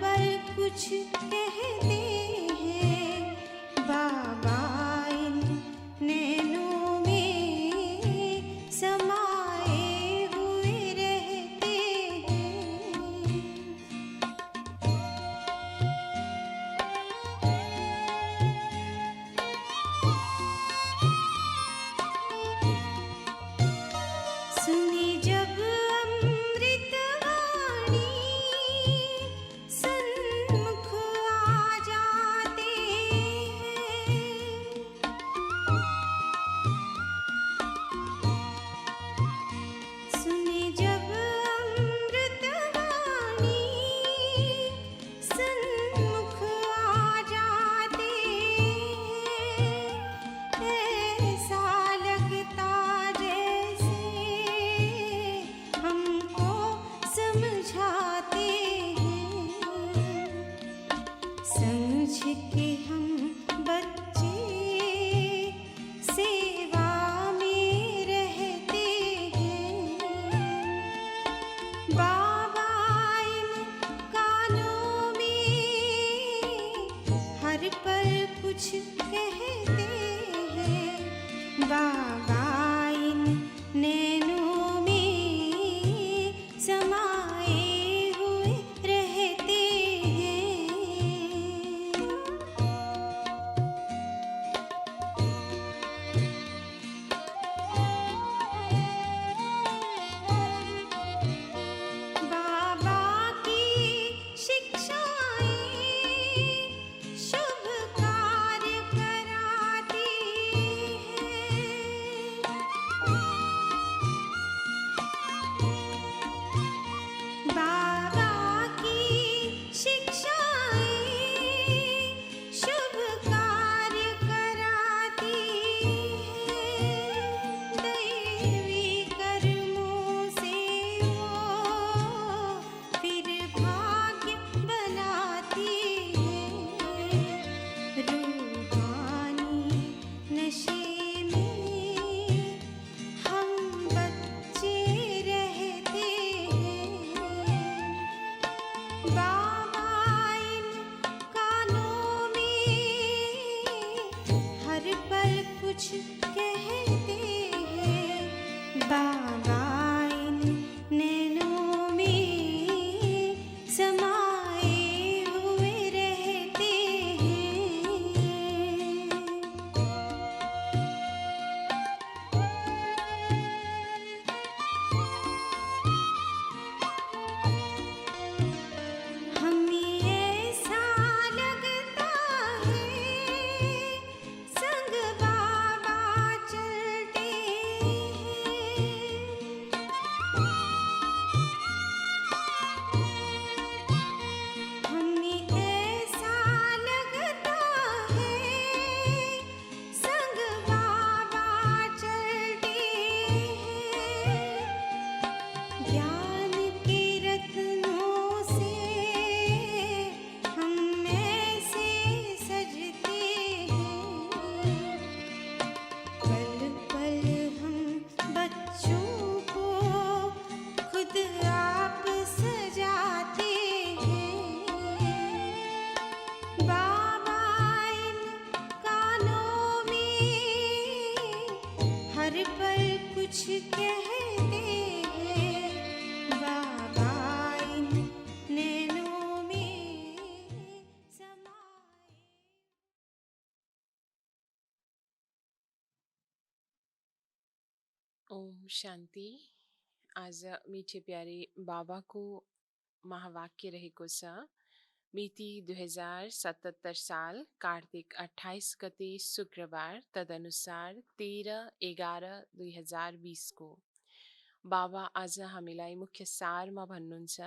पल कुछ कहते हैं बाबा इन नैनों में समाए हुए रहते हैं। सुनी जब अमृतवाणी सन्मुख आ जाते हैं। सुनी जब अमृतवाणी सन्मुख आ जाते हैं। ऐसा लगता जैसे हमको समझाते हैं। समझ के हम बच्चे सेवा में रहते हैं। बाबा इन कानों में हर पल कुछ कहते हैं। बाबा इन नैनों में समाए हुए रहते हैं। बाबा की शिक्षाएं शुभ कार्य कराती हैं। बाबा की शिक्षाएं शुभ कार्य कराती हैं। दैवी कर्मों से वो फिर भाग्य बनाती हैं। रूहानी नशे में हम बच्चे रहते हैं। बाबा इन कानों में हर पल कुछ कहते हैं। बाबा इन नैनों में समाए हुए रहते हैं। हमें ऐसा लगता है संग बाबा चलते हैं। हमें ऐसा लगता है संग बाबा चलते हैं। ज्ञान के रत्नों से हम ऐसे सजते हैं। पल पल हम बच्चों को खुद आप सजाते हैं। बाबा इन कानों में हर पल कुछ कहते हैं। बाबा इन नैनों में समाए। ओम शांति। आज मीठे प्यारे बाबा को महावाक्य रहेको छ। मिति 2077 साल कार्तिक 28 गते शुक्रबार, तदनुसार 13/11/2020 को बाबा आज हामीलाई मुख्य सारमा भन्नुहुन्छ,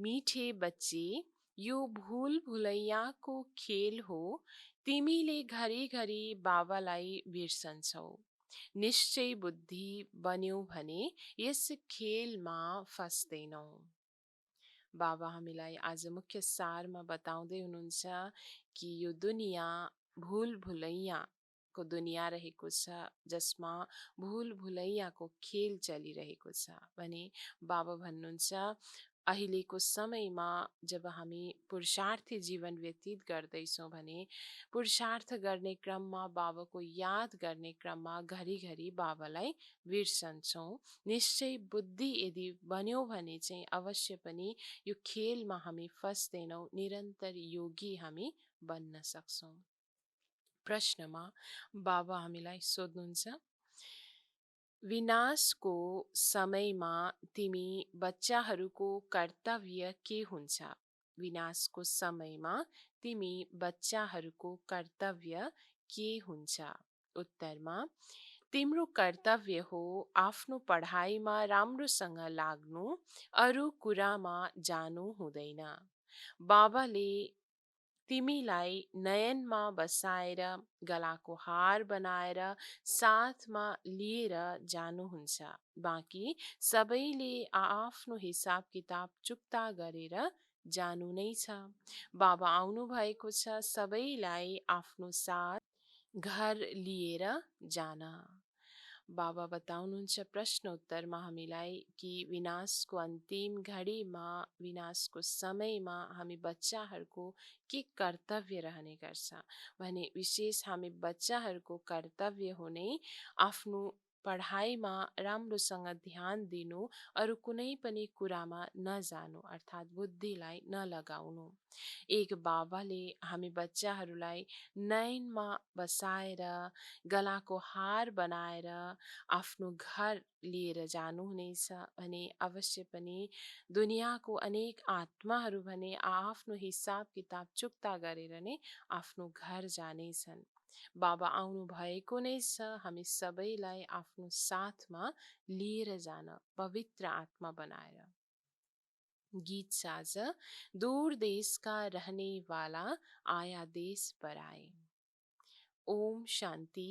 मिठे बच्चे, यो भूल भुलैयाको खेल हो। तिमीले घरिघरि बाबालाई बिर्सन्छौ। निश्चय बुद्धि बन्यौ भने यस खेलमा फस्दैनौ। बाबा हामीलाई आज मुख्य सारमा बताउँदै हुनुहुन्छ कि यो दुनियाँ भूल भुलैयाको दुनियाँ रहेको छ, जसमा भूल भुलैयाको खेल चलिरहेको छ भने बाबा भन्नुहुन्छ अहिलेको समयमा जब हामी पुरुषार्थी जीवन व्यतीत गर्दैछौँ भने पुरुषार्थ गर्ने क्रममा बाबाको याद गर्ने क्रममा घरिघरि बाबालाई बिर्सन्छौँ। निश्चय बुद्धि यदि बन्यो भने चाहिँ अवश्य पनि यो खेलमा हामी फस्दैनौँ, निरन्तर योगी हामी बन्न सक्छौँ। प्रश्नमा बाबा हामीलाई सोध्नुहुन्छ, विनाशको समयमा तिमी बच्चाहरूको कर्तव्य के हुन्छ? विनाशको समयमा तिमी बच्चाहरूको कर्तव्य के हुन्छ? उत्तरमा तिम्रो कर्तव्य हो आफ्नो पढाइमा राम्रोसँग लाग्नु, अरू कुरामा जानु हुँदैन। बाबाले तिमीलाई नयनमा बसाएर गलाको हार बनाएर साथमा लिएर जानुहुन्छ। बाँकी सबैले आआफ्नो हिसाब किताब चुक्ता गरेर जानु नै छ। बाबा आउनु भएको छ सबैलाई आफ्नो साथ घर लिएर जान। बाबा बताउनुहुन्छ प्रश्न उत्तरमा हामीलाई कि विनाशको अन्तिम घडीमा, विनाशको समयमा हामी बच्चाहरूको के कर्तव्य रहने गर्छ भने विशेष हामी बच्चाहरूको कर्तव्य हो नै आफ्नो पढाइमा राम्रोसँग ध्यान दिनु, अरू कुनै पनि कुरामा नजानु अर्थात् बुद्धिलाई नलगाउनु। एक बाबाले हामी बच्चाहरूलाई नयनमा बसाएर गलाको हार बनाएर आफ्नो घर लिएर जानुहुनेछ भने अवश्य पनि दुनियाँको अनेक आत्माहरू भने आफ्नो हिसाब किताब चुक्ता गरेर नै आफ्नो घर जानेछन्। बाबा आउनु भएको नै छ हामी सबैलाई आफ्नो साथमा लिएर जान, पवित्र आत्मा बनाएर। गीत साज दूर देश का रहने वाला आया देश पर आए। ओम शान्ति।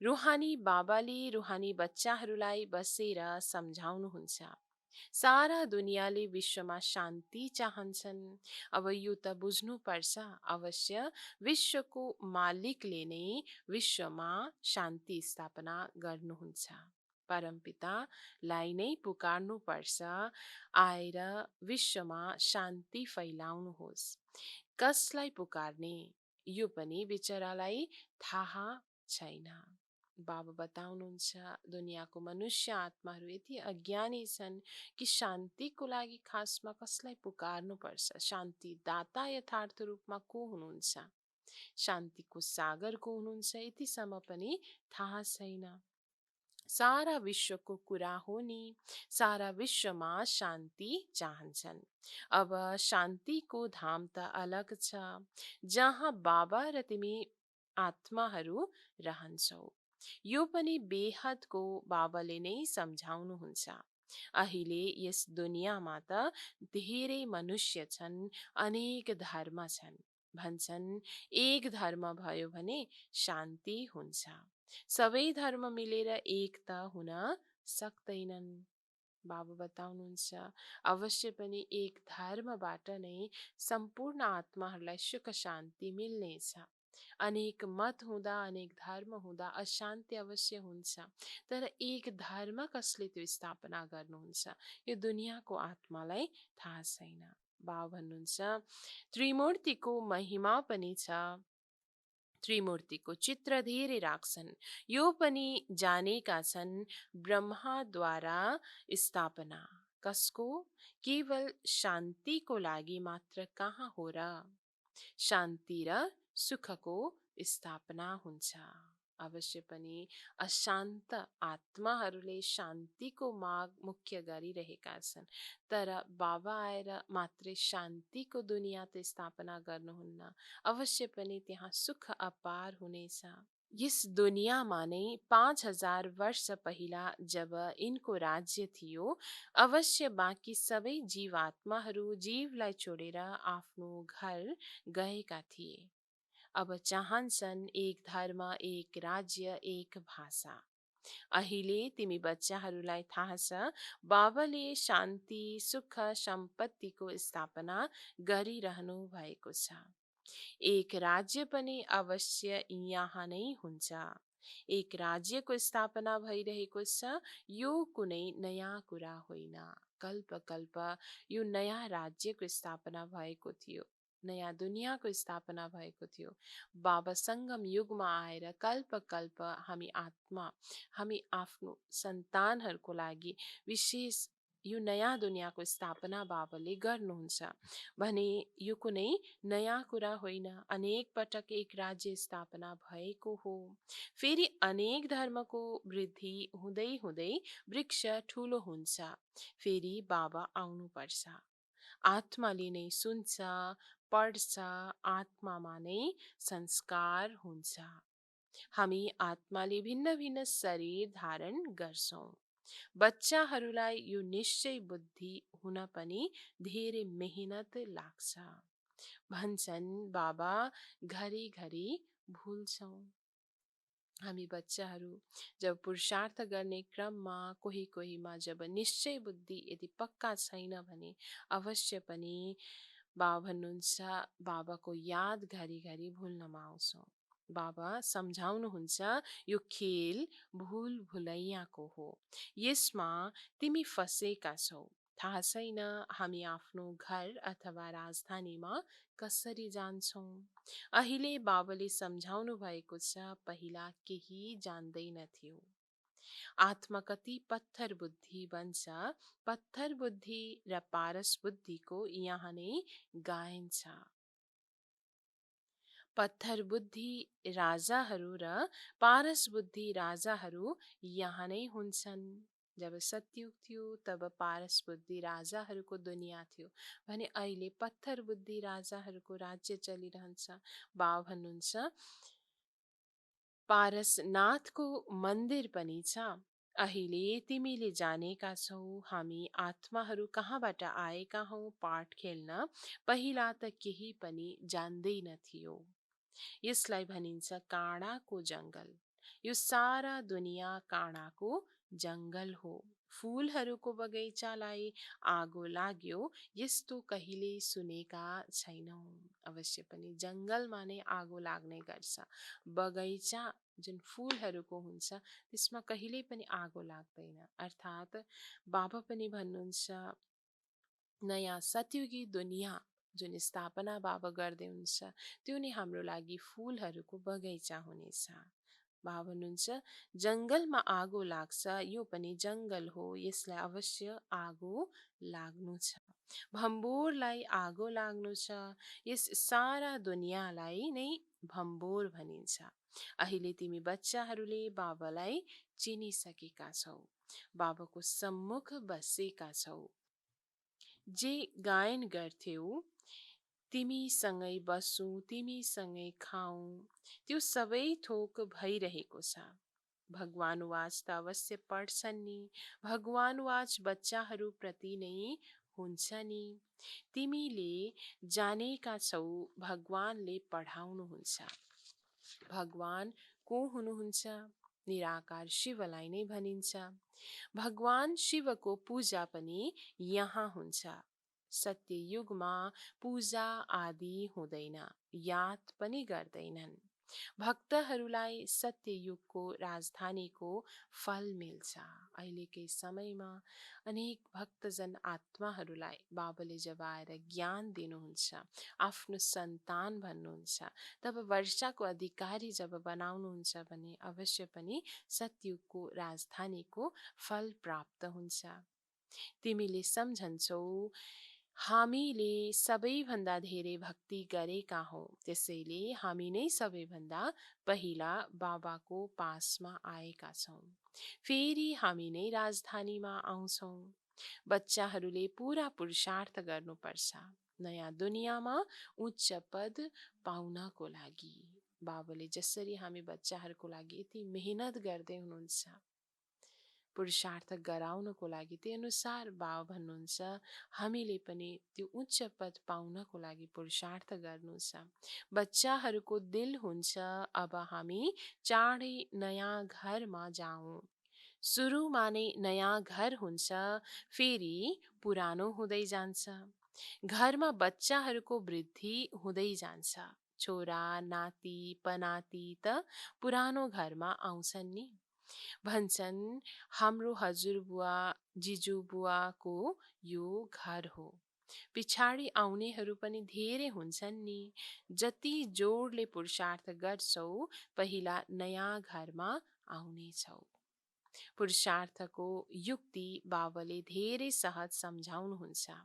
रुहानी बाबाले रुहानी बच्चाहरूलाई बसेर सम्झाउनुहुन्छ, सारा दुनियाँले विश्वमा शान्ति चाहन्छन्। अब यो त बुझ्नुपर्छ, अवश्य विश्वको मालिकले नै विश्वमा शान्ति स्थापना गर्नुहुन्छ। परमपितालाई नै पुकार्नु पर्छ, आएर विश्वमा शान्ति फैलाउनुहोस्। कसलाई पुकार्ने यो पनि बिचरालाई थाहा छैन। बाबा बताउनुहुन्छ दुनियाँको मनुष्य आत्माहरू यति अज्ञानी छन् कि शान्तिको लागि खासमा कसलाई पुकार्नुपर्छ। शान्ति दाता यथार्थ रूपमा को हुनुहुन्छ, शान्तिको सागर को हुनुहुन्छ यतिसम्म पनि थाहा छैन। सारा विश्वको कुरा हो नि, सारा विश्वमा शान्ति चाहन्छन्। अब शान्तिको धाम त अलग छ, जहाँ बाबा र तिमी आत्माहरू रहन्छौ। यो पनि बेहदको बाबाले नै सम्झाउनुहुन्छ। अहिले यस दुनियाँमा त धेरै मनुष्य छन्, अनेक धर्म छन्। भन्छन् एक धर्म भयो भने शान्ति हुन्छ। सबै धर्म मिलेर एक त हुन सक्दैनन्। बाबा बताउनुहुन्छ अवश्य पनि एक धर्मबाट नै सम्पूर्ण आत्माहरूलाई सुख शान्ति मिल्नेछ। अनेक मत हुँदा, अनेक धर्म हुँदा अशान्ति अवश्य हुन्छ। तर एक धर्म कसले त्यो स्थापना गर्नुहुन्छ यो दुनियाँको आत्मालाई थाहा छैन। बाबा भन्नुहुन्छ त्रिमूर्तिको महिमा पनि छ, त्रिमूर्तिको चित्र धेरै राख्छन्, यो पनि जानेका छन् ब्रह्माद्वारा स्थापना कसको, केवल शान्तिको लागि मात्र कहाँ हो र, शान्ति र सुखको स्थापना हुन्छ। अवश्य पनि अशान्त आत्माहरूले शान्तिको माग मुख्य गरिरहेका छन्, तर बाबा आएर मात्रै शान्तिको दुनियाँ त स्थापना गर्नुहुन्न, अवश्य पनि त्यहाँ सुख अपार हुनेछ। यस दुनियाँमा नै 5000 वर्ष पहिला जब यिनको राज्य थियो, अवश्य बाँकी सबै जीवात्माहरू जीवलाई छोडेर आफ्नो घर गएका थिए। अब चाहन्छन् एक धर्म, एक राज्य, एक भाषा। अहिले तिमी बच्चाहरूलाई थाहा छ बाबाले शान्ति सुख सम्पत्तिको स्थापना गरिरहनु भएको छ। एक राज्य पनि अवश्य यहाँ नै हुन्छ। एक राज्यको स्थापना भइरहेको छ, यो कुनै नयाँ कुरा होइन। कल्प कल्प यो नयाँ राज्यको स्थापना भएको थियो, नयाँ दुनियाँको स्थापना भएको थियो। बाबा सङ्गम युगमा आएर कल्प कल्प हामी आफ्नो सन्तानहरूको लागि विशेष यो नयाँ दुनियाँको स्थापना बाबाले गर्नुहुन्छ भने यो कुनै नयाँ कुरा होइन। अनेक पटक एक राज्य स्थापना भएको हो। फेरि अनेक धर्मको वृद्धि हुँदै हुँदै वृक्ष ठुलो हुन्छ। फेरि बाबा आउनुपर्छ। आत्माले नै सुन्छ, पढ्छ, आत्मामा नै संस्कार हुन्छ। हामी आत्माले भिन्न भिन्न शरीर धारण गर्छौँ। बच्चाहरूलाई यो निश्चय बुद्धि हुन पनि धेरै मेहनत लाग्छ। भन्छन् बाबा घरिघरि भुल्छौँ। हामी बच्चाहरू जब पुरुषार्थ गर्ने क्रममा कोहीमा जब निश्चय बुद्धि यदि पक्का छैन भने अवश्य पनि बाबा भन्नुहुन्छ बाबाको याद घरिघरि भुल्नमा आउँछौँ। बाबा सम्झाउनुहुन्छ यो खेल भुल भुलैयाको हो, यसमा तिमी फसेका छौ। थाहा छैन हामी आफ्नो घर अथवा राजधानीमा कसरी जान्छौँ। अहिले बाबाले सम्झाउनु भएको छ पहिला केही जान्दैनथ्यौ। आत्मा कति पत्थर बुद्धि बन्छ, पत्थर बुद्धि र पारस बुद्धिको यहाँ नै गायन छ। पत्थर बुद्धि राजाहरू र पारस बुद्धि राजाहरू यहाँ नै हुन्छन्। जब सतयुग थियो तब पारस बुद्धि राजाहरूको दुनियाँ थियो भने अहिले पत्थर बुद्धि राजाहरूको राज्य चलिरहन्छ। बाबा भन्नुहुन्छ पारसनाथको मन्दिर पनि छ। अहिले तिमीले जानेका छौ हामी आत्माहरू कहाँबाट आएका हौँ। पाठ खेल्न पहिला त केही पनि जान्दैनथ्यौ। यसलाई भनिन्छ काँडाको जङ्गल। यो सारा दुनियाँ काँडाको जङ्गल हो। फुलहरूको बगैँचालाई आगो लाग्यो यस्तो कहिले सुनेका छैनौँ। अवश्य पनि जङ्गलमा नै आगो लाग्ने गर्छ। बगैँचा जुन फुलहरूको हुन्छ त्यसमा कहिल्यै पनि आगो लाग्दैन। अर्थात् बाबा पनि भन्नुहुन्छ नयाँ सतयुगी दुनियाँ जुन स्थापना बाबा गर्दै हुन्छ त्यो नै हाम्रो लागि फुलहरूको बगैँचा हुनेछ। बाबा भन्नुहुन्छ जङ्गलमा आगो लाग्छ यो पनि जङ्गल हो, यसलाई अवश्य आगो लाग्नु छ। भम्बोरलाई आगो लाग्नु छ। यस सारा दुनियाँलाई नै भम्बोर भनिन्छ। अहिले तिमी बच्चाहरूले बाबालाई चिनिसकेका छौ, बाबाको सम्मुख बसेका छौ। जे गायन गर्थ्यौ तिमीसँगै बसौँ तिमीसँगै खाऊँ त्यो सबै थोक भइरहेको छ। भगवान वाच त अवश्य पढ्छन् नि, भगवान वाच बच्चाहरूप्रति नै हुन्छ नि। तिमीले जानेका छौ भगवानले पढाउनुहुन्छ। भगवान को हुनुहुन्छ? निराकार शिवलाई नै भनिन्छ। भगवान शिवको पूजा पनि यहाँ हुन्छ। सत्ययुगमा पूजा आदि हुँदैन, याद पनि गर्दैनन्। भक्तहरूलाई सत्ययुगको राजधानीको फल मिल्छ। अहिलेकै समयमा अनेक भक्तजन आत्माहरूलाई बाबाले जब आएर ज्ञान दिनुहुन्छ, आफ्नो सन्तान भन्नुहुन्छ, तब वर्षाको अधिकारी जब बनाउनुहुन्छ भने अवश्य पनि सतयुगको राजधानीको फल प्राप्त हुन्छ। तिमीले सम्झन्छौ हामीले सबैभन्दा धेरै भक्ति गरेका हौँ, त्यसैले हामी नै सबैभन्दा पहिला बाबाको पासमा आएका छौँ। फेरि हामी नै राजधानीमा आउँछौँ। बच्चाहरूले पुरा पुरुषार्थ गर्नुपर्छ नयाँ दुनियाँमा उच्च पद पाउनको लागि। बाबाले जसरी हामी बच्चाहरूको लागि यति मेहनत गर्दै हुनुहुन्छ पुरुषार्थ गराउनको लागि, त्यही अनुसार बाबा भन्नुहुन्छ हामीले पनि त्यो उच्च पद पाउनको लागि पुरुषार्थ गर्नु छ। बच्चाहरूको दिल हुन्छ अब हामी चाँडै नयाँ घरमा जाउँ। सुरुमा नै नयाँ घर हुन्छ, फेरि पुरानो हुँदै जान्छ। घरमा बच्चाहरूको वृद्धि हुँदै जान्छ। छोरा नाति पनाति त पुरानो घरमा आउँछन् नि। भन्छन् हाम्रो हजुरबुवा जिजुबुवाको यो घर हो। पिछाडि आउनेहरू पनि धेरै हुन्छन् नि। जति जोडले पुरुषार्थ गर्छौ पहिला नयाँ घरमा आउनेछौ। पुरुषार्थको युक्ति बाबाले धेरै सहज सम्झाउनुहुन्छ।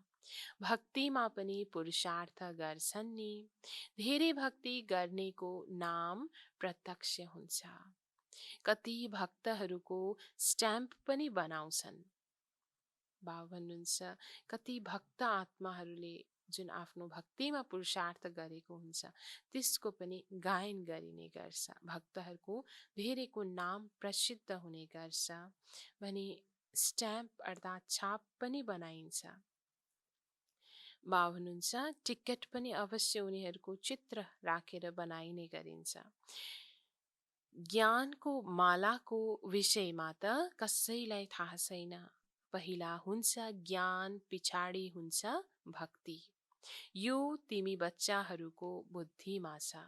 भक्तिमा पनि पुरुषार्थ गर्छन् नि। धेरै भक्ति गर्नेको नाम प्रत्यक्ष हुन्छ। कति भक्तहरूको स्ट्याम्प पनि बनाउँछन्। बाबा भन्नुहुन्छ कति भक्त आत्माहरूले जुन आफ्नो भक्तिमा पुरुषार्थ गरेको हुन्छ त्यसको पनि गायन गरिने गर्छ। भक्तहरूको धेरैको नाम प्रसिद्ध हुने गर्छ भने स्ट्याम्प अर्थात् छाप पनि बनाइन्छ। बाबा भन्नुहुन्छ टिकट पनि अवश्य उनीहरूको चित्र राखेर बनाइने गरिन्छ। ज्ञानको मालाको विषयमा त कसैलाई थाहा छैन। पहिला हुन्छ ज्ञान, पिछाडि हुन्छ भक्ति। यो तिमी बच्चाहरूको बुद्धिमा छ।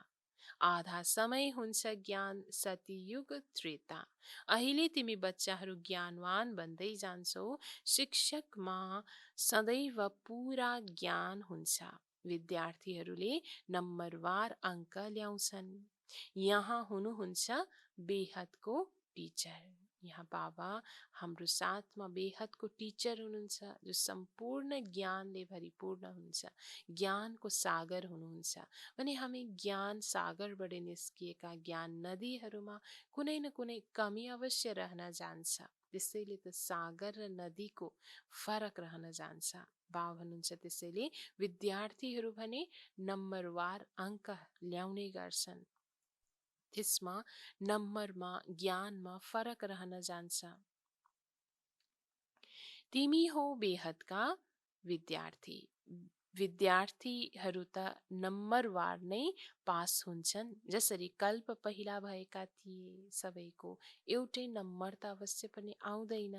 आधा समय हुन्छ ज्ञान, सतयुग, त्रेता। अहिले तिमी बच्चाहरू ज्ञानवान बन्दै जान्छौ। शिक्षकमा सदैव पुरा ज्ञान हुन्छ। विद्यार्थीहरूले नम्बरवार अङ्क ल्याउँछन्। यहाँ हुनुहुन्छ बेहदको टिचर। यहाँ बाबा हाम्रो साथमा बेहदको टिचर हुनुहुन्छ जो सम्पूर्ण ज्ञानले भरिपूर्ण हुन्छ। ज्ञानको सागर हुनुहुन्छ भने हामी ज्ञान सागरबाट निस्किएका ज्ञान नदीहरूमा कुनै न कुनै कमी अवश्य रहन जान्छ। त्यसैले त सागर र नदीको फरक रहन जान्छ। बाबा भन्नुहुन्छ त्यसैले विद्यार्थीहरू भने नम्बरवार अङ्क ल्याउने गर्छन्। त्यसमा नम्बरमा ज्ञानमा फरक रहन जान्छ। तिमी हो बेहदका विद्यार्थी। विद्यार्थीहरू त नम्बरवार नै पास हुन्छन्। जसरी कल्प पहिला भएका थिए सबैको एउटै नम्बर त अवश्य पनि आउँदैन।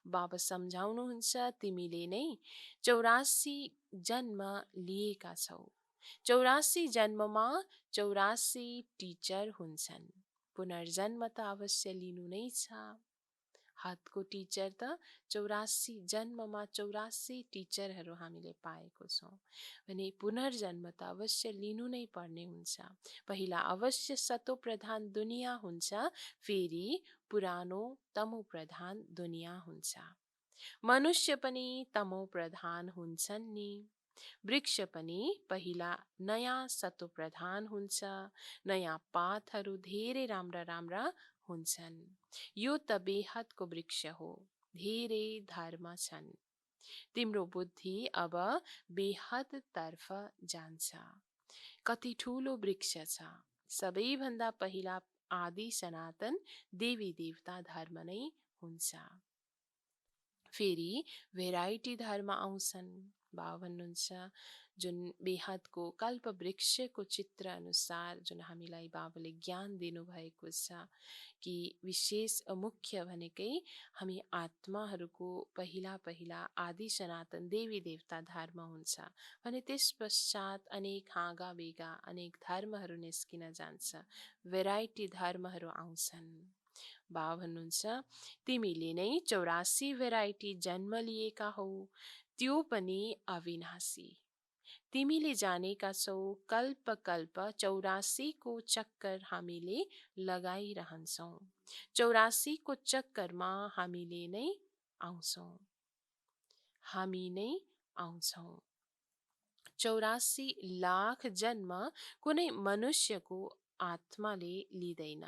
बाबा सम्झाउनुहुन्छ तिमीले नै 84 जन्म लिएका छौ। 84 जन्ममा 84 टिचर हुन्छन्। पुनर्जन्म त अवश्य लिनु नै छ। हातको टिचर त 84 जन्ममा 84 टिचरहरू हामीले पाएको छौँ भने पुनर्जन्म त अवश्य लिनु नै पर्ने हुन्छ। पहिला अवश्य सतो प्रधान दुनियाँ हुन्छ, फेरि पुरानो तमो प्रधान दुनियाँ हुन्छ। मनुष्य पनि तमो प्रधान हुन्छन् नि। वृक्ष पनि पहिला नयाँ सतो प्रधान हुन्छ। नयाँ पातहरू धेरै राम्रा राम्रा हुन्छन्। यो त बेहदको वृक्ष हो। धेरै धर्म छन्। तिम्रो बुद्धि अब बेहद तर्फ जान्छ। कति ठुलो वृक्ष छ। सबैभन्दा पहिला आदि सनातन देवी देवता धर्म नै हुन्छ। फेरि भेराइटी धर्म आउँछन्। बाबा भन्नुहुन्छ जुन बेहदको कल्प वृक्षको चित्र अनुसार जुन हामीलाई बाबाले ज्ञान दिनुभएको छ कि विशेष मुख्य भनेकै हामी आत्माहरूको पहिला पहिला आदि सनातन देवी देवता धर्म हुन्छ भने त्यस पश्चात अनेक हाँगा बेगा अनेक धर्महरू निस्किन जान्छ। भेराइटी धर्महरू आउँछन्। बाबा भन्नुहुन्छ तिमीले नै 84 भेराइटी जन्म लिएका हौ, त्यो पनि अविनाशी। तिमीले जानेका छौ कल्प कल्प 84 को चक्कर हामीले लगाइरहन्छौँ। 84 को चक्करमा हामीले नै आउँछौँ। हामी नै आउँछौँ। 84 लाख जन्म कुनै मनुष्यको आत्माले लिँदैन।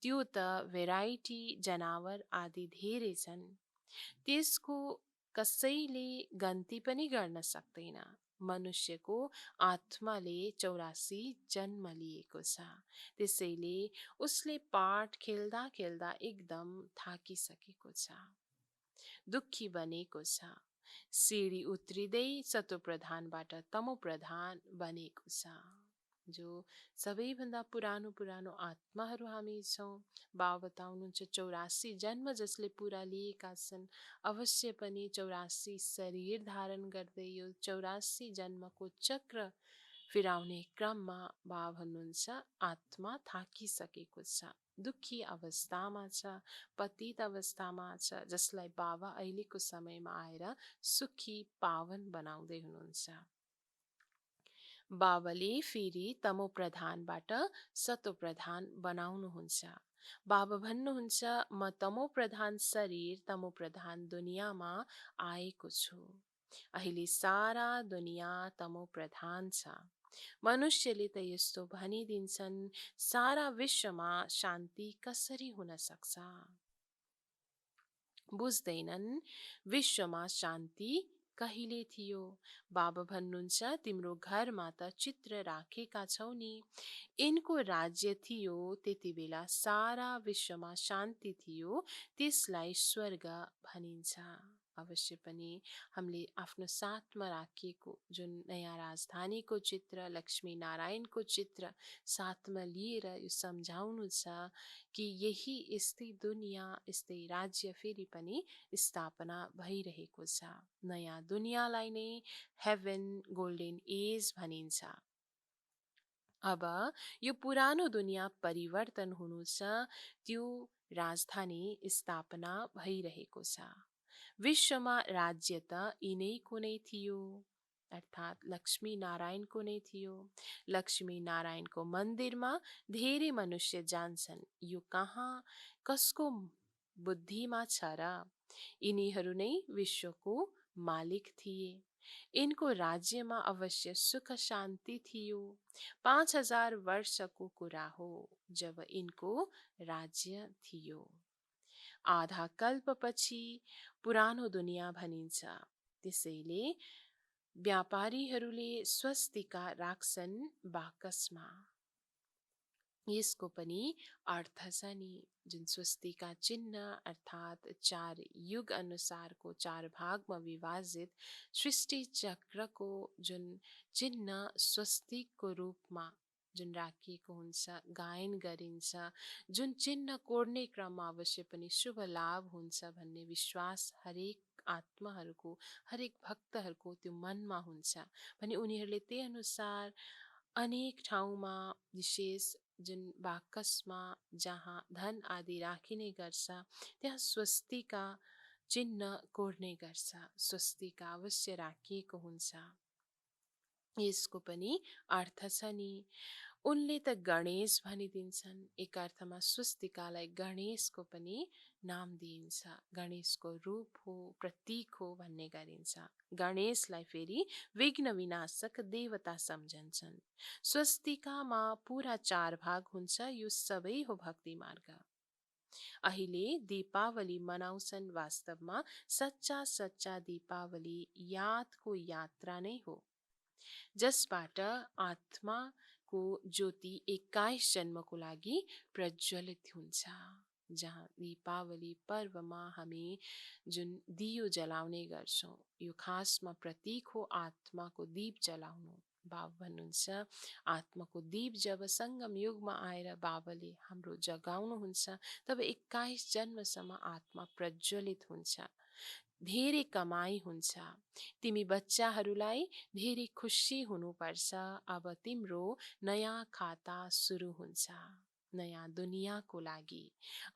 त्यो त भेराइटी जनावर आदि धेरै छन्। त्यसको कसैले गन्ती पनि गर्न सक्दैन। मनुष्यको आत्माले 84 जन्म लिएको छ। त्यसैले उसले पाठ खेल्दा खेल्दा एकदम थाकिसकेको छ। दुःखी बनेको छ। सिडी उत्रिँदै सतो प्रधानबाट तमो प्रधान बनेको छ। जो सबैभन्दा पुरानो पुरानो आत्माहरू हामी छौँ। बाबा बताउनुहुन्छ 84 जन्म जसले पुरा लिएका छन् अवश्य पनि 84 शरीर धारण गर्दै यो 84 जन्मको चक्र फिराउने क्रममा बाबा भन्नुहुन्छ आत्मा थाकिसकेको छ, दुःखी अवस्थामा छ, पतित अवस्थामा छ, जसलाई बाबा अहिलेको समयमा आएर सुखी पावन बनाउँदै हुनुहुन्छ। बाबाले फेरि तमो प्रधानबाट सतो प्रधान बनाउनुहुन्छ। बाबा भन्नुहुन्छ म तमो प्रधान शरीर तमो प्रधान दुनियाँमा आएको छु। अहिले सारा दुनियाँ तमो प्रधान छ। मनुष्यले त यस्तो भनिदिन्छन्, सारा विश्वमा शान्ति कसरी हुन सक्छ? बुझ्दैनन् विश्वमा शान्ति कहिले थियो। बाबा भन्नुहुन्छ तिम्रो घरमा त चित्र राखेका छौ नि। यिनको राज्य थियो, त्यति बेला सारा विश्वमा शान्ति थियो, त्यसलाई स्वर्ग भनिन्छ। अवश्य पनि हामीले आफ्नो साथमा राखिएको जुन नयाँ राजधानीको चित्र, लक्ष्मी नारायणको चित्र साथमा लिएर यो सम्झाउनु छ कि यही यस्तै दुनियाँ, यस्तै राज्य फेरि पनि स्थापना भइरहेको छ। नयाँ दुनियाँलाई नै हेभन, गोल्डन एज भनिन्छ। अब यो पुरानो दुनियाँ परिवर्तन हुनु छ, त्यो राजधानी स्थापना भइरहेको छ। विश्वमा राज्य त यिनैको नै थियो, अर्थात् लक्ष्मी नारायणको नै थियो। लक्ष्मी नारायणको मन्दिरमा धेरै मनुष्य जान्छन्, यो कहाँ कसको बुद्धिमा छ र? यिनीहरू नै विश्वको मालिक थिए। यिनको राज्यमा अवश्य सुख शान्ति थियो। 5000 वर्षको कुरा हो जब यिनको राज्य थियो। आधा कल्पपछि पुरानो दुनियाँ भनिन्छ। त्यसैले व्यापारीहरूले स्वस्तिका राख्छन् बाकसमा। यसको पनि अर्थ छ नि, जुन स्वस्तिका चिन्ह अर्थात् 4 युग अनुसारको 4 भागमा विभाजित सृष्टि चक्रको जुन चिन्ह स्वस्तिकको रूपमा जुन राखिएको हुन्छ, गायन गरिन्छ, जुन चिन्ह कोर्ने क्रममा अवश्य पनि शुभ लाभ हुन्छ भन्ने विश्वास हरेक आत्माहरूको, हरेक भक्तहरूको त्यो मनमा हुन्छ भने उनीहरूले त्यही अनुसार अनेक ठाउँमा विशेष जुन बाकसमा जहाँ धन आदि राखिने गर्छ त्यहाँ स्वस्तिका चिन्ह कोर्ने गर्छ। स्वस्तिका अवश्य राखिएको हुन्छ। यसको पनि अर्थ छ नि। उनले त गणेश भनिदिन्छन्। एक अर्थमा स्वस्तिकालाई गणेशको पनि नाम दिइन्छ। गणेशको रूप हो, प्रतीक हो भन्ने गरिन्छ। गणेशलाई फेरि विघ्न विनाशक देवता सम्झन्छन्। स्वस्तिकामा पुरा 4 भाग हुन्छ, यो सबै हो भक्ति मार्ग। अहिले दीपावली मनाउँछन्, वास्तवमा सच्चा सच्चा दीपावली यादको यात्रा नै हो, जसबाट आत्माको ज्योति 21 जन्मको लागि प्रज्वलित हुन्छ। जहाँ दीपावली पर्वमा हामी जुन दियो जलाउने गर्छौँ, यो खासमा प्रतीक हो आत्माको दीप जलाउनु। बाबा भन्नुहुन्छ आत्माको दीप जब सङ्गम युगमा आएर बाबाले हाम्रो जगाउनुहुन्छ तब 21 जन्मसम्म आत्मा प्रज्वलित हुन्छ। धेरै कमाई हुन्छ। तिमी बच्चाहरूलाई धेरै खुसी हुनुपर्छ। अब तिम्रो नयाँ खाता सुरु हुन्छ, नयाँ दुनियाँको लागि।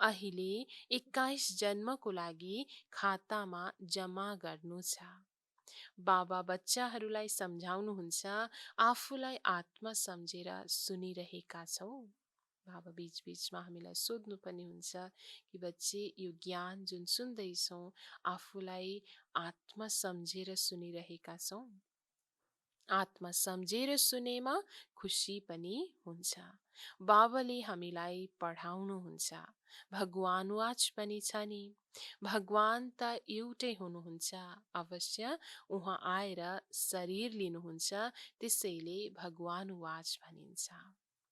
अहिले 21 जन्मको लागि खातामा जम्मा गर्नु छ। बाबा बच्चाहरूलाई सम्झाउनुहुन्छ, आफूलाई आत्मा सम्झेर सुनिरहेका छौ? बाबा बीच-बीचमा हामीलाई सोध्नु पनि हुन्छ कि बच्चे यो ज्ञान जुन सुन्दैछौँ आफूलाई आत्मा सम्झेर सुनिरहेका छौँ? आत्मा सम्झेर सुनेमा खुसी पनि हुन्छ। बाबाले हामीलाई पढाउनुहुन्छ। भगवान वाच पनि छ नि। भगवान त एउटै हुनुहुन्छ। अवश्य उहाँ आएर शरीर लिनुहुन्छ, त्यसैले भगवान वाच भनिन्छ।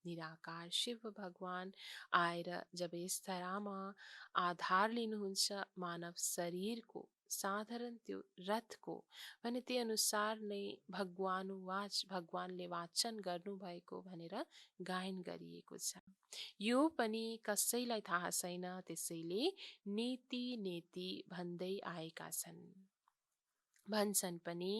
निराकार शिव भगवान आएर जब यस धरामा आधार लिनुहुन्छ मानव शरीरको, साधारण त्यो रथको, भने त्यही अनुसार नै भगवान वाच, भगवानले वाचन गर्नुभएको भनेर गायन गरिएको छ। यो पनि कसैलाई थाहा छैन, त्यसैले नेति नेति भन्दै आएका छन्। भन्छन् पनि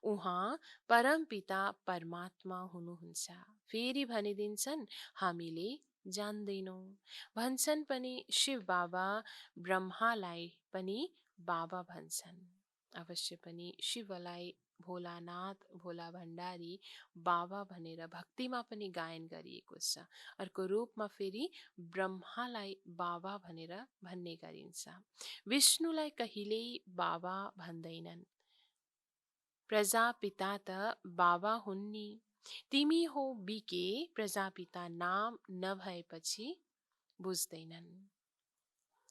उहाँ परमपिता परमात्मा हुनुहुन्छ। फेरि भनिदिन्छन् हामीले जान्दैनौँ। भन्छन् पनि शिव बाबा ब्रह्मालाई पनि बाबा भन्छन्। अवश्य पनि शिवलाई भोलानाथ भोला भण्डारी बाबा भनेर भक्तिमा पनि गायन गरिएको छ। अर्को रूपमा फेरि ब्रह्मालाई बाबा भनेर भन्ने गरिन्छ। विष्णुलाई कहिल्यै बाबा भन्दैनन्। प्रजापिता त बाबा हुन् नि। तिमी हो बिके प्रजापिता नाम नभएपछि बुझ्दैनन्।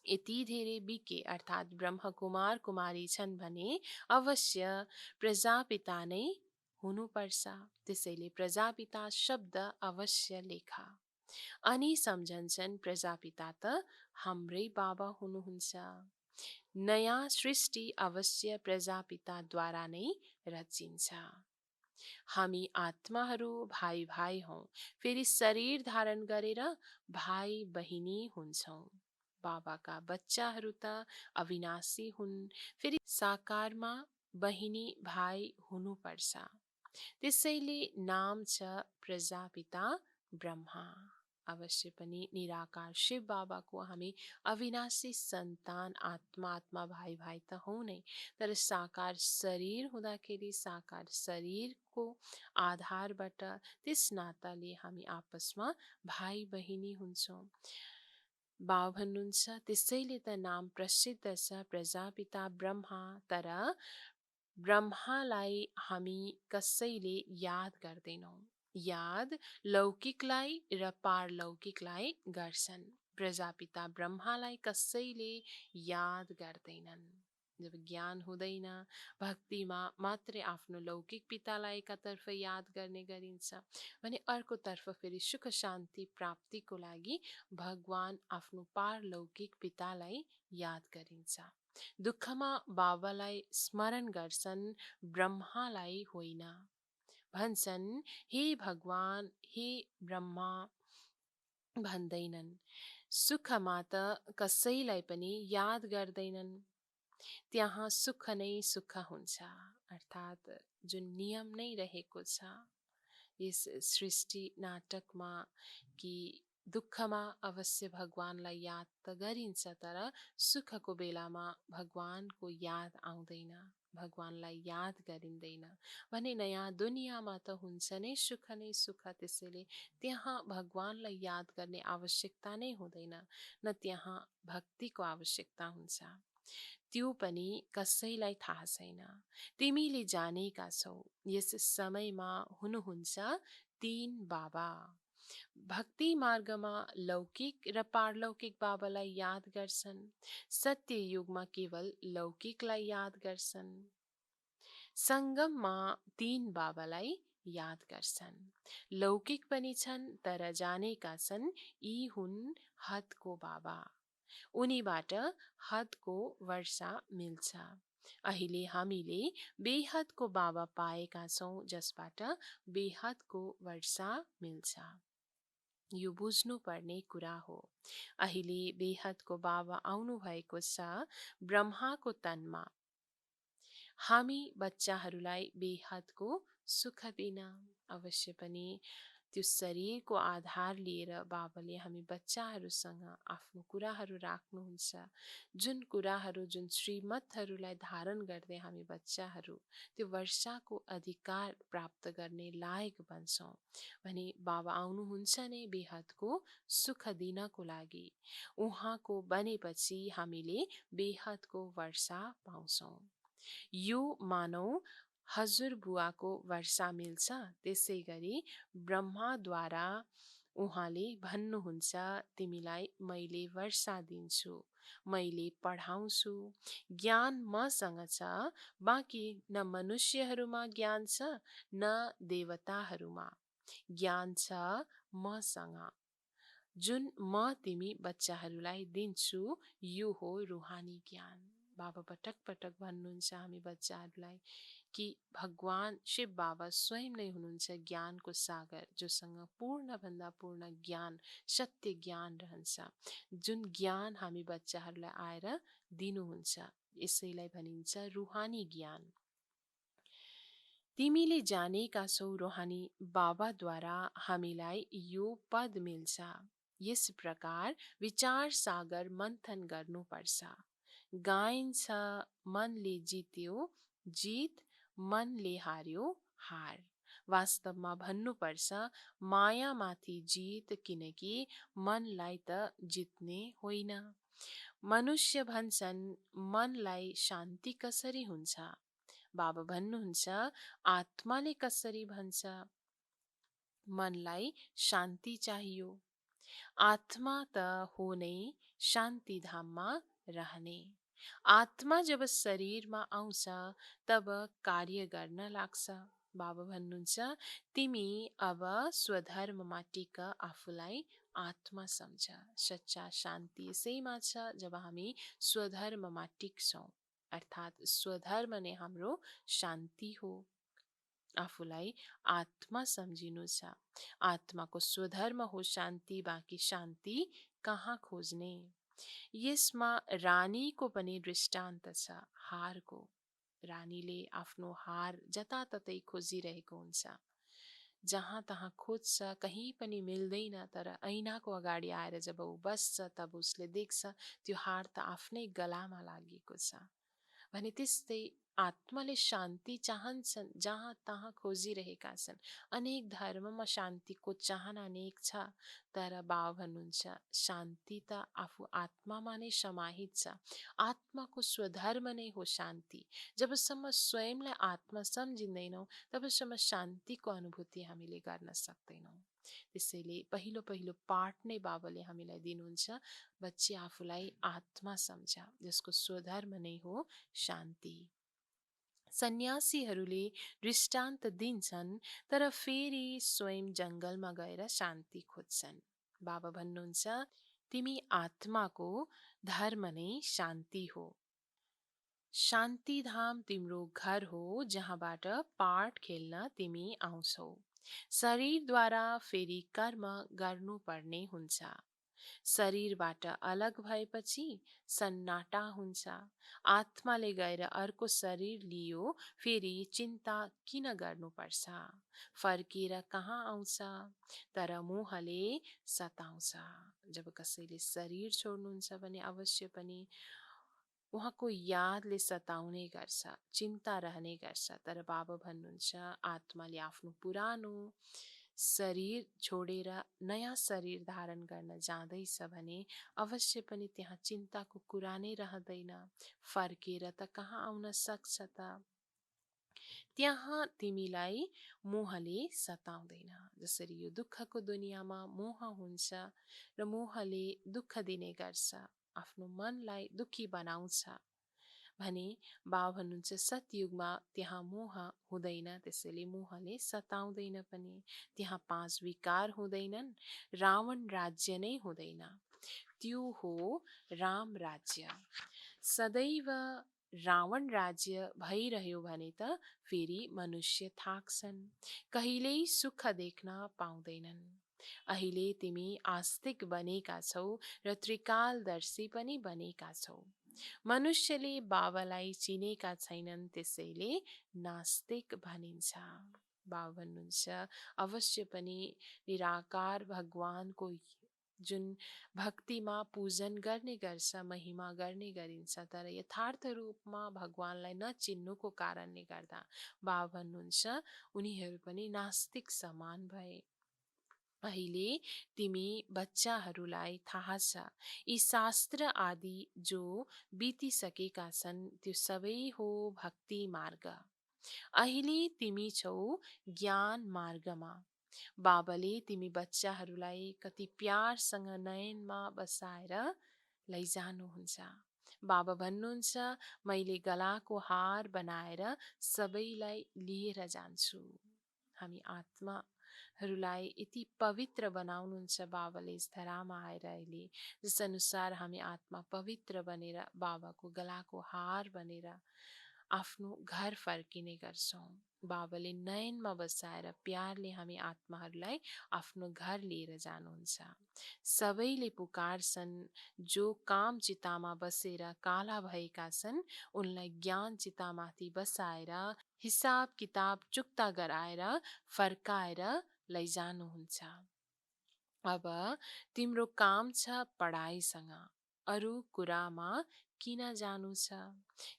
यति धेरै बिके अर्थात् ब्रह्मकुमार कुमारी छन् भने अवश्य प्रजापिता नै हुनुपर्छ। त्यसैले प्रजापिता शब्द अवश्य लेखा। अनि सम्झन्छन् प्रजापिता त हाम्रै बाबा हुनुहुन्छ। नयाँ सृष्टि अवश्य प्रजापिताद्वारा नै रचिन्छ। हामी आत्माहरू भाइ भाइ हौँ, फेरि शरीर धारण गरेर भाइ बहिनी हुन्छौँ। बाबाका बच्चाहरू त अविनाशी हुन्, फेरि साकारमा बहिनी भाइ हुनुपर्छ। त्यसैले नाम छ प्रजापिता ब्रह्मा। अवश्य पनि निराकार शिव बाबाको हामी अविनाशी सन्तान आत्मा भाइ भाइ त हौँ नै, तर साकार शरीर हुँदाखेरि साकार शरीरको आधारबाट त्यस नाताले हामी आपसमा भाइ बहिनी हुन्छौँ। बाबा भन्नुहुन्छ त्यसैले त नाम प्रसिद्ध छ प्रजापिता ब्रह्मा। तर ब्रह्मालाई हामी कसैले याद गर्दैनौँ। याद लौकिकलाई र पारलौकिकलाई गर्छन्। प्रजापिता ब्रह्मालाई कसैले याद गर्दैनन्। जब ज्ञान हुँदैन भक्तिमा मात्रै आफ्नो लौकिक पितालाई एकातर्फ याद गर्ने गरिन्छ भने अर्कोतर्फ फेरि सुख शान्ति प्राप्तिको लागि भगवान आफ्नो पारलौकिक पितालाई याद गरिन्छ। दुःखमा बाबालाई स्मरण गर्छन्, ब्रह्मालाई होइन। भन्छन् हे भगवान हे ब्रह्मा भन्दैनन्। सुखमा त कसैलाई पनि याद गर्दैनन्। त्यहाँ सुख नै सुख हुन्छ, अर्थात् जुन नियम नै रहेको छ यस सृष्टि नाटकमा कि दुःखमा अवश्य भगवानलाई याद त गरिन्छ, तर सुखको बेलामा भगवानको याद आउँदैन, भगवानलाई याद गरिँदैन भने नयाँ दुनियाँमा त हुन्छ नै सुख। त्यसैले त्यहाँ भगवानलाई याद गर्ने आवश्यकता नै हुँदैन, न त्यहाँ भक्तिको आवश्यकता हुन्छ। त्यो पनि कसैलाई थाहा छैन। तिमीले जानेका छौ यस समयमा हुनुहुन्छ तीन बाबा। भक्ति मार्गमा लौकिक र पारलौकिक बाबालाई याद गर्छन्। सत्य युगमा केवल लौकिकलाई याद गर्छन्। सङ्गममा तीन बाबालाई याद गर्छन्। लौकिक पनि छन् तर जानेका छन् यी हुन् हदको बाबा। उनीबाट हदको वर्षा मिल्छ। अहिले हामीले बेहदको बाबा पाएका छौँ जसबाट बेहदको वर्षा मिल्छ। यो बुझ्नुपर्ने कुरा हो। अहिले बेहदको बाबा आउनु भएको छ ब्रह्माको तनमा। हामी बच्चाहरूलाई बेहदको सुख दिन। अवश्य पनि त्यो शरीरको आधार लिएर बाबाले हामी बच्चाहरूसँग आफ्नो कुराहरू राख्नुहुन्छ। जुन कुराहरू जुन श्रीमतहरूलाई धारण गर्दै हामी बच्चाहरू त्यो वर्षाको अधिकार प्राप्त गर्ने लायक बन्छौँ भने बाबा आउनुहुन्छ नै बेहदको सुख दिनको लागि। उहाँको बनेपछि हामीले बेहदको वर्षा पाउँछौँ। यो मानौ हजुरबुवाको वर्षा मिल्छ, त्यसै गरी ब्रह्माद्वारा उहाँले भन्नुहुन्छ तिमीलाई मैले वर्षा दिन्छु, मैले पढाउँछु। ज्ञान मसँग छ, बाँकी न मनुष्यहरूमा ज्ञान छ न देवताहरूमा। ज्ञान छ मसँग, जुन म तिमी बच्चाहरूलाई दिन्छु यो हो रुहानी ज्ञान। बाबा पटक पटक भन्नुहुन्छ हामी बच्चाहरूलाई कि भगवान शिव बाबा स्वयं नै हुनुहुन्छ ज्ञानको सागर, जोसँग पूर्णभन्दा पूर्ण ज्ञान सत्य ज्ञान रहन्छ, जुन ज्ञान हामी बच्चाहरूलाई आएर दिनुहुन्छ। यसैलाई भनिन्छ रुहानी ज्ञान। तिमीले जानेका छौ रोहानी बाबाद्वारा हामीलाई यो पद मिल्छ। यस प्रकार विचार सागर मन्थन गर्नुपर्छ। गाइन्छ मनले जित्यो जित, मनले हार्यो हार। वास्तवमा भन्नुपर्छ मायामाथि जित, किनकि मनलाई त जित्ने होइन। मनुष्य भन्छन् मनलाई शान्ति कसरी हुन्छ? बाबा भन्नुहुन्छ आत्माले कसरी भन्छ मनलाई शान्ति चाहियो। आत्मा त हो नै शान्ति धाममा रहने। आत्मा जब शरीरमा आउँछ तब कार्य गर्न लाग्छ। बाबा भन्नुहुन्छ तिमी अब स्वधर्ममा टिक, आफूलाई आत्मा सम्झ। सच्चा शान्ति यसैमा छ जब हामी स्वधर्ममा टिक्छौँ, अर्थात् स्वधर्म नै हाम्रो शान्ति हो। आफूलाई आत्मा सम्झिनु छ। आत्माको स्वधर्म हो शान्ति, बाँकी शान्ति कहाँ खोज्ने? यसमा रानीको पनि दृष्टान्त छ, हारको। रानीले आफ्नो हार जताततै खोजिरहेको हुन्छ। जहाँ तहाँ खोज्छ, कहीँ पनि मिल्दैन, तर ऐनाको अगाडि आएर जब ऊ बस्छ तब उसले देख्छ त्यो हार त आफ्नै गलामा लागेको छ। भने त्यस्तै आत्माले शान्ति चाहन्छन्, जहाँ तहाँ खोजिरहेका छन्। अनेक धर्ममा शान्तिको चाहना अनेक छ, तर बाबा भन्नुहुन्छ शान्ति त आफू आत्मामा नै समाहित छ। आत्माको स्वधर्म नै हो शान्ति। जबसम्म स्वयंलाई आत्मा सम्झिँदैनौँ तबसम्म शान्तिको अनुभूति हामीले गर्न सक्दैनौँ। त्यसैले पहिलो पहिलो पाठ नै बाबाले हामीलाई दिनुहुन्छ, बच्ची आफूलाई आत्मा सम्झ, जसको स्वधर्म नै हो शान्ति। सन्यासीहरूले दृष्टान्त दिन्छन्, तर फेरि स्वयं जङ्गलमा गएर शान्ति खोज्छन्। बाबा भन्नुहुन्छ तिमी आत्माको धर्म नै शान्ति हो। शान्तिधाम तिम्रो घर हो, जहाँबाट पाठ खेल्न तिमी आउँछौ। शरीरद्वारा फेरि कर्म गर्नुपर्ने हुन्छ। शरीरबाट अलग भएपछि सन्नाटा हुन्छ। आत्माले गएर अर्को शरीर लियो, फेरि चिन्ता किन गर्नुपर्छ? फर्किएर कहाँ आउँछ? तर मोहले सताउँछ। जब कसैले शरीर छोड्नुहुन्छ भने अवश्य पनि उहाँको यादले सताउने गर्छ, चिन्ता रहने गर्छ। तर बाबा भन्नुहुन्छ आत्माले आफ्नो पुरानो शरीर छोडेर नयाँ शरीर धारण गर्न जाँदैछ भने अवश्य पनि त्यहाँ चिन्ताको कुरा नै रहँदैन। फर्केर त कहाँ आउन सक्छ त? त्यहाँ तिमीलाई मोहले सताउँदैन। जसरी यो दुःखको दुनियाँमा मोह हुन्छ र मोहले दुःख दिने गर्छ, आफ्नो मनलाई दुखी बनाउँछ भने बाबा भन्नुहुन्छ सतयुगमा त्यहाँ मोह हुँदैन, त्यसैले मोहले सताउँदैन पनि। त्यहाँ 5 विकार हुँदैनन्, रावण राज्य नै हुँदैन। त्यो हो राम राज्य। सदैव रावण राज्य भइरह्यो भने त फेरि मनुष्य थाक्छन्, कहिल्यै सुख देख्न पाउँदैनन्। अहिले तिमी आस्तिक बनेका छौ र त्रिकालदर्शी पनि बनेका छौ। मनुष्यले बाबालाई चिनेका छैनन्, त्यसैले नास्तिक भनिन्छ। बाबा भन्नुहुन्छ अवश्य पनि निराकार भगवानको जुन भक्तिमा पूजन गर्ने गर्छ, महिमा गर्ने गरिन्छ, तर यथार्थ रूपमा भगवानलाई नचिन्नुको कारणले गर्दा बाबा भन्नुहुन्छ उनीहरू पनि नास्तिक समान भए। अहिले तिमी बच्चाहरूलाई थाहा छ यी शास्त्र आदि जो बितिसकेका छन् त्यो सबै हो भक्ति मार्ग। अहिले तिमी छौ ज्ञान मार्गमा। बाबाले तिमी बच्चाहरूलाई कति प्यारसँग नयनमा बसाएर लैजानुहुन्छ। बाबा भन्नुहुन्छ मैले गलाको हार बनाएर सबैलाई लिएर जान्छु। हामी आत्माहरूलाई यति पवित्र बनाउनुहुन्छ बाबाले इस धरामा आएर अहिले। जस अनुसार हामी आत्मा पवित्र बनेर बाबाको गलाको हार बनेर आफ्नो घर फर्किने गर्छौँ। बाबाले नयनमा बसाएर प्यारले हामी आत्माहरूलाई आफ्नो घर लिएर जानुहुन्छ। सबैले पुकार्छन्, जो काम चितामा बसेर काला भएका छन् उनलाई ज्ञान चितामाथि बसाएर हिसाब किताब चुक्ता गराएर फर्काएर लैजानुहुन्छ। अब तिम्रो काम छ पढाइसँग, अरू कुरामा किन जानु छ?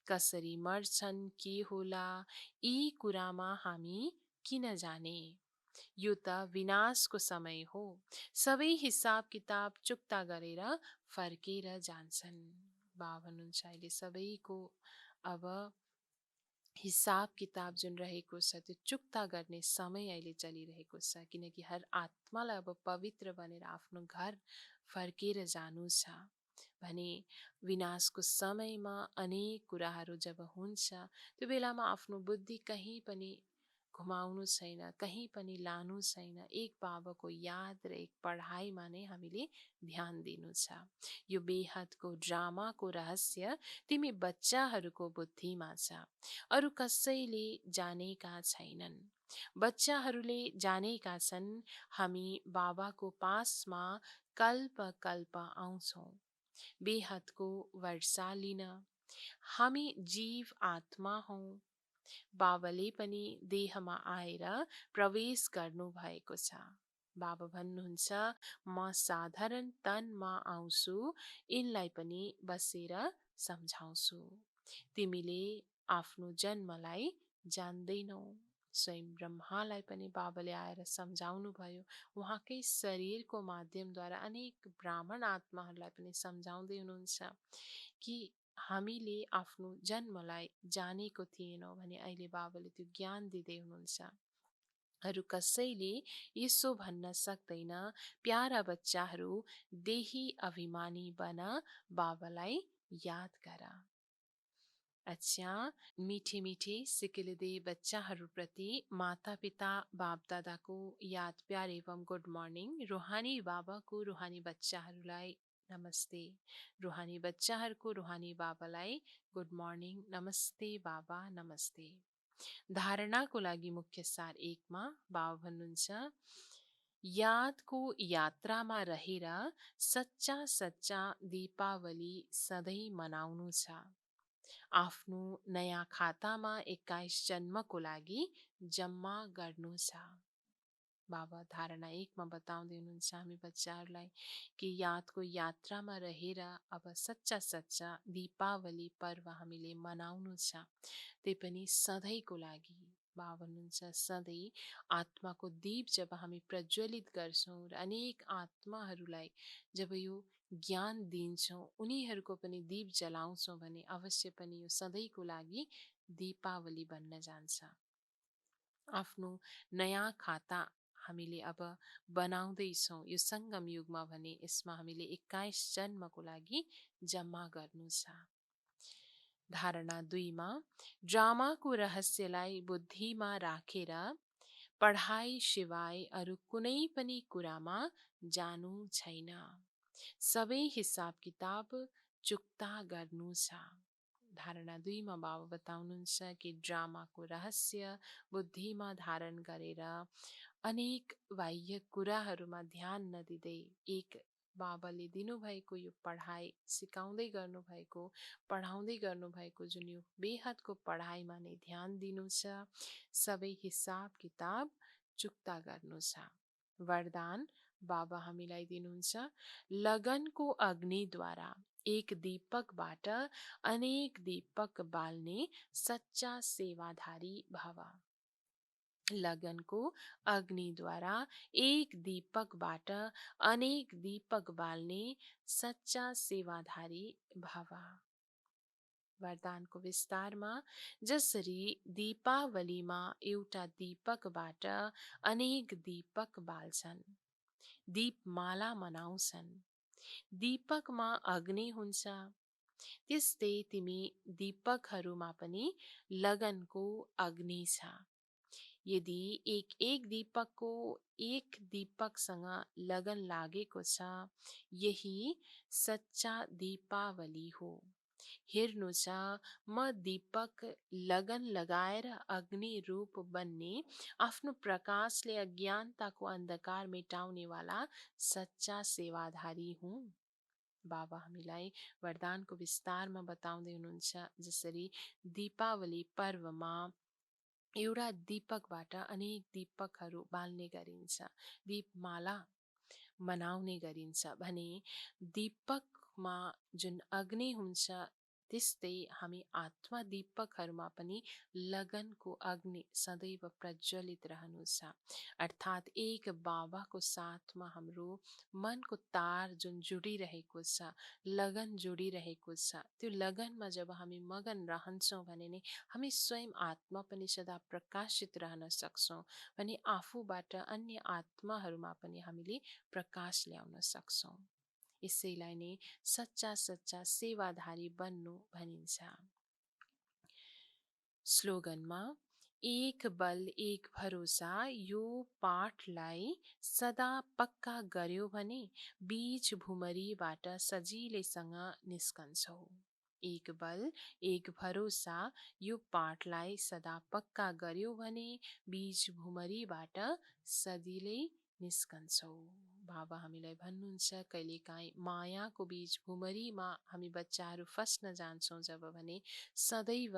कसरी मर्छन्, के होला, यी कुरामा हामी किन जाने? यो त विनाशको समय हो। सबै हिसाब किताब चुक्ता गरेर फर्केर जान्छन्। बाबा भन्नुहुन्छ अहिले सबैको अब हिसाब किताब जुन रहेको छ त्यो चुक्ता गर्ने समय अहिले चलिरहेको छ, किनकि हर आत्मालाई अब पवित्र बनेर आफ्नो घर फर्केर जानु छ भने विनाशको समयमा अनेक कुराहरू जब हुन्छ त्यो बेलामा आफ्नो बुद्धि कहीँ पनि घुमाउनु छैन, कहीँ पनि लानु छैन। एक बाबाको याद र एक पढाइमा नै हामीले ध्यान दिनु छ। यो बेहदको ड्रामाको रहस्य तिमी बच्चाहरूको बुद्धिमा छ, अरू कसैले जानेका छैनन्। बच्चाहरूले जानेका छन् हामी बाबाको पासमा कल्प कल्प आउँछौँ बेहदको वर्षा लिन। हामी जीव आत्मा हौँ। बाबाले पनि देहमा आएर प्रवेश गर्नु भएको छ। बाबा भन्नुहुन्छ म साधारण तनमा आउँछु, यिनलाई पनि बसेर सम्झाउँछु। तिमीले आफ्नो जन्मलाई जान्दैनौ। स्वयं ब्रह्मालाई पनि बाबाले आएर सम्झाउनु भयो। उहाँकै शरीरको माध्यमद्वारा अनेक ब्राह्मण आत्माहरूलाई पनि सम्झाउँदै हुनुहुन्छ कि हामीले आफ्नो जन्मलाई जानेको थिएनौँ भने अहिले बाबाले त्यो ज्ञान दिँदै हुनुहुन्छ। अरू कसैले यसो भन्न सक्दैन, प्यारा बच्चाहरू देही अभिमानी बन बाबालाई याद गर। अच्छा, मीठे मीठे सिकिलदे बच्चाहरूप्रति माता पिता बाप दादाको याद प्यार एवं गुड मर्निङ। रुहानी बाबाको रुहानी बच्चाहरूलाई नमस्ते। रुहानी बच्चाहरूको रुहानी बाबालाई गुड मर्निङ, नमस्ते बाबा, नमस्ते। धारणाको लागि मुख्य सार एकमा बाबा भन्नुहुन्छ यादको यात्रामा रहेर सच्चा सच्चा दीपावली सधैँ मनाउनु छ। आफ्नो नयाँ खातामा 21 जन्मको लागि जम्मा गर्नु छ। बाबा धारणा एकमा बताउँदै हुनुहुन्छ हामी बच्चाहरूलाई कि यादको यात्रामा रहेर अब सच्चा सच्चा दीपावली पर्व हामीले मनाउनु छ, त्यही पनि सधैँको लागि। बाबा भन्नुहुन्छ सधैँ आत्माको दीप जब हामी प्रज्वलित गर्छौँ र अनेक आत्माहरूलाई जब यो ज्ञान दिन्छौँ, उनीहरूको पनि दीप जलाउँछौँ भने अवश्य पनि यो सधैँको लागि दीपावली बन्न जान्छ। आफ्नो नयाँ खाता हामीले अब बनाउँदैछौँ यो सङ्गम युगमा भने यसमा हामीले 21 जन्मको लागि जम्मा गर्नु छ। धारणा 2मा ड्रामाको रहस्यलाई बुद्धिमा राखेर पढाइ सिवाय अरू कुनै पनि कुरामा जानु छैन। सबै हिसाब किताब चुक्ता गर्नु छ। धारणा 2मा बाबा बताउनुहुन्छ कि ड्रामाको रहस्य बुद्धिमा धारण गरेर अनेक बाह्य कुराहरूमा ध्यान नदिँदै एक बाबाले दिनुभएको यो पढाइ सिकाउँदै गर्नुभएको पढाउँदै गर्नुभएको जुन यो बेहदको पढाइमा नै ध्यान दिनु छ। सबै हिसाब किताब चुक्ता गर्नु छ। वरदान बाबा हामीलाई दिनुहुन्छ लगनको अग्निद्वारा एक दीपकबाट अनेक दीपक बाल्ने सच्चा सेवाधारी भव। लगनको अग्निद्वारा एक दीपकबाट अनेक दीपक बाल्ने सच्चा सेवाधारी भव। वरदानको विस्तारमा जसरी दीपावलीमा एउटा दीपकबाट अनेक दीपक बाल्छन्, दीपमाला मनाउँछन्, दीपकमा अग्नि हुन्छ, त्यस्तै तिमी दीपकहरूमा पनि लगनको अग्नि छ। यदि एक दीपकको एक दीपकसँग लगन लागेको छ, यही सच्चा दीपावली हो। हेर्नुछ म दीपक लगन लगाएर अग्नि रूप बन्ने आफ्नो प्रकाशले अज्ञानताको अन्धकार मेटाउनेवाला सच्चा सेवाधारी हुँ। बाबा हामीलाई वरदानको विस्तारमा बताउँदै हुनुहुन्छ जसरी दीपावली पर्वमा एउटा दीपकबाट अनेक दीपकहरू बाल्ने गरिन्छ, दीपमाला मनाउने गरिन्छ भने दीपकमा जुन अग्नि हुन्छ त्यस्तै हामी आत्मा दीपकहरूमा पनि लगनको अग्नि सदैव प्रज्वलित रहनु छ। अर्थात् एक बाबाको साथमा हाम्रो मनको तार जुन जोडिरहेको छ, लगन जोडिरहेको छ, त्यो लगनमा जब हामी मगन रहन्छौँ भने नै हामी स्वयं आत्मा पनि सदा प्रकाशित रहन सक्छौँ भने आफूबाट अन्य आत्माहरूमा पनि हामीले प्रकाश ल्याउन सक्छौँ। यसैलाई नै सच्चा सच्चा सेवाधारी बन्नु भनिन्छ। स्लोगनमा एक बल एक भरोसा यो पाठलाई सदा पक्का गर्यो भने बीच भुमरीबाट सजिलैसँग निस्कन्छौ। एक बल एक भरोसा यो पाठलाई सदा पक्का गर्यो भने बीच भुमरीबाट सजिलै निस्कन्छौ। बाबा हामीलाई भन्नुहुन्छ कहिलेकाहीँ मायाको बीच भुमरीमा हामी बच्चाहरू फस्न जान्छौँ जब भने सदैव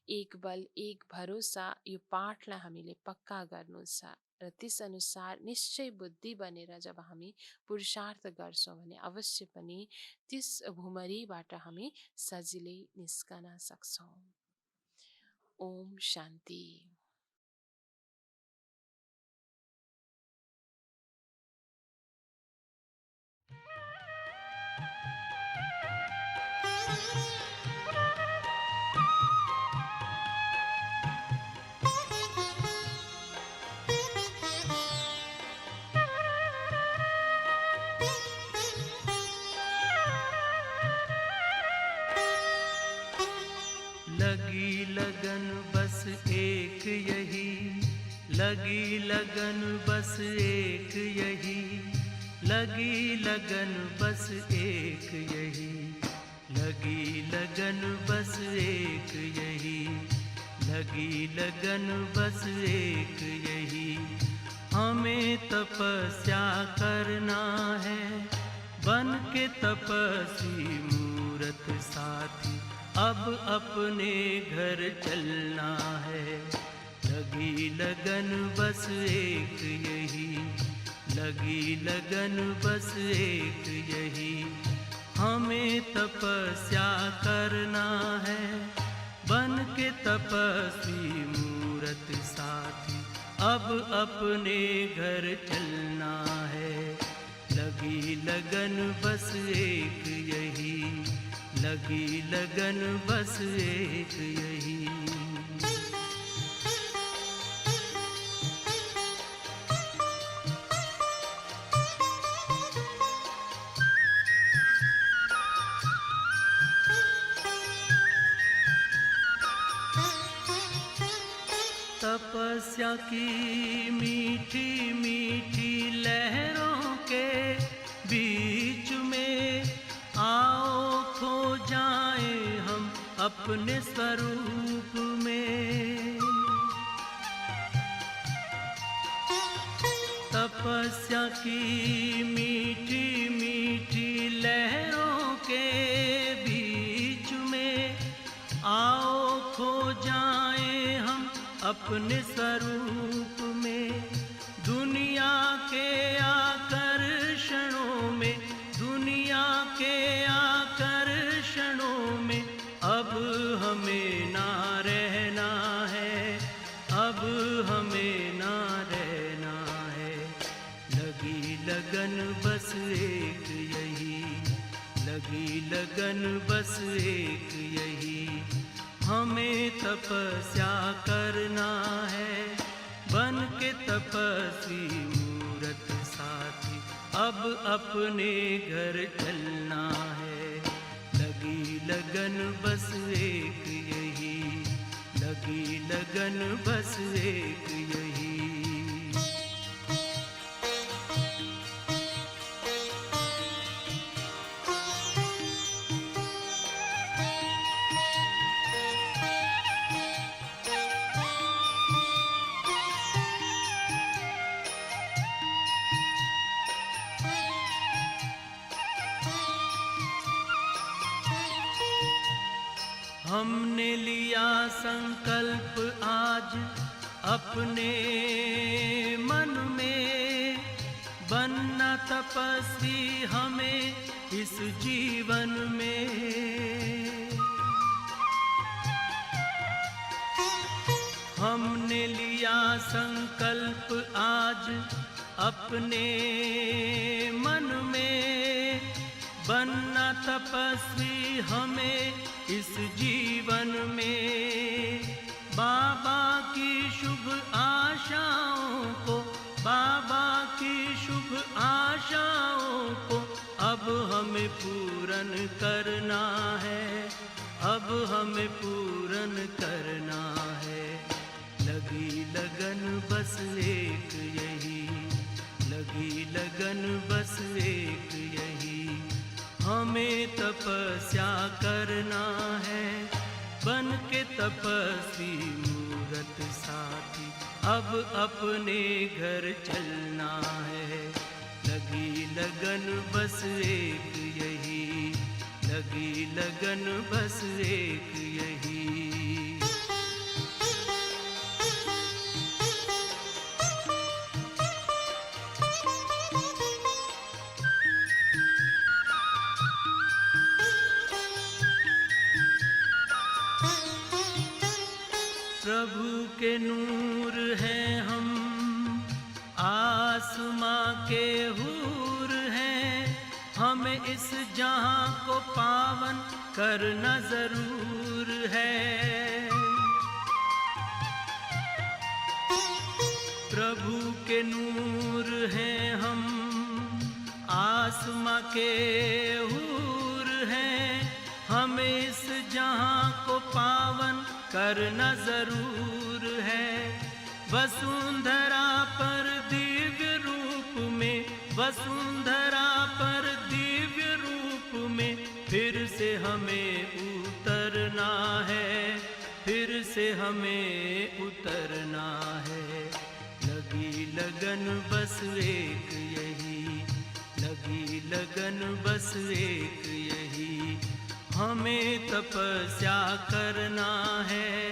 एक बल एक भरोसा यो पाठलाई हामीले पक्का गर्नु छ र त्यसअनुसार निश्चय बुद्धि बनेर जब हामी पुरुषार्थ गर्छौँ भने अवश्य पनि त्यस भुमरीबाट हामी सजिलै निस्कन सक्छौँ। ओम शान्ति। लगी लगन बस एक यही, लगी लगन बस एक यही, लगी लगन बस एक यही, लगी लगन बस एक यही, लगी लगन बस एक यही। हमें तपस्या करना है बन के तपस्वी मूरत साथी, अब अपने घर चलना है। लगी लगन बस एक यही, लगी लगन बस एक यही। हमें तपस्या करना है बन के तपस्वी मूरत साथी, अब अपने घर चलना है। लगी लगन बस एक यही, लगी लगन बस एक यही। तपस्या की मीठी मीठी लहरों के बीच में आओ खो जाए हम अपने स्वरूप में। तपस्या की मीठी मीठी लहरों के बीच में आओ खो जाए हम अपने स्वरूप में। दुनिया के आकर्षणों में, दुनिया के आकर्षणों में अब हमें ना रहना है, अब हमें ना रहना है। लगी लगन बस एक यही, लगी लगन बस एक यही। हमें तपस्या करना है बन के तपस्वी मूरत साथी, अब अपने घर चलना है। लगी लगन बस एक यही, लगी लगन बस एक यही। हमने लिया संकल्प आज अपने मन में, बनना तपस्वी हमें इस जीवन में। हमने लिया संकल्प आज अपने मन में, बनना तपस्वी हमें इस जीवन में। बाबा की शुभ आशाओं को, बाबा की शुभ आशाओं को अब हमें पूर्ण करना है, अब हमें पूर्ण करना है। लगी लगन बस एक यही, लगी लगन बस एक यही, हमें तपस्या करना है, बन के तपस्वी मूरत साथी अब अपने घर चलना है। लगी लगन बस एक यही, लगी लगन बस एक यही। प्रभु के नूर हैं हम, आसमां के हूर हैं, हमें इस जहां को पावन करना जरूर है। प्रभु के नूर हैं हम, आसमां के हूर हैं, हमें इस जहां को पावन करना जरूर है। वसुंधरा पर दिव्य रूप में, वसुंधरा पर दिव्य रूप में फिर से हमें उतरना है, फिर से हमें उतरना है। लगी लगन बस एक यही, लगी लगन बस एक यही, हमें तपस्या करना है,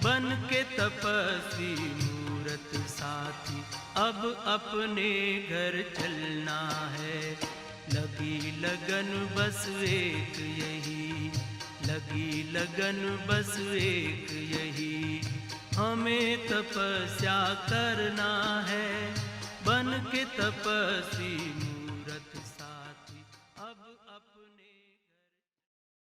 बन के तपस्वी मूरत साथी अब अपने घर चलना है। लगी लगन बस एक यही, लगी लगन बस एक यही, हमें तपस्या करना है, बन के तपस्वी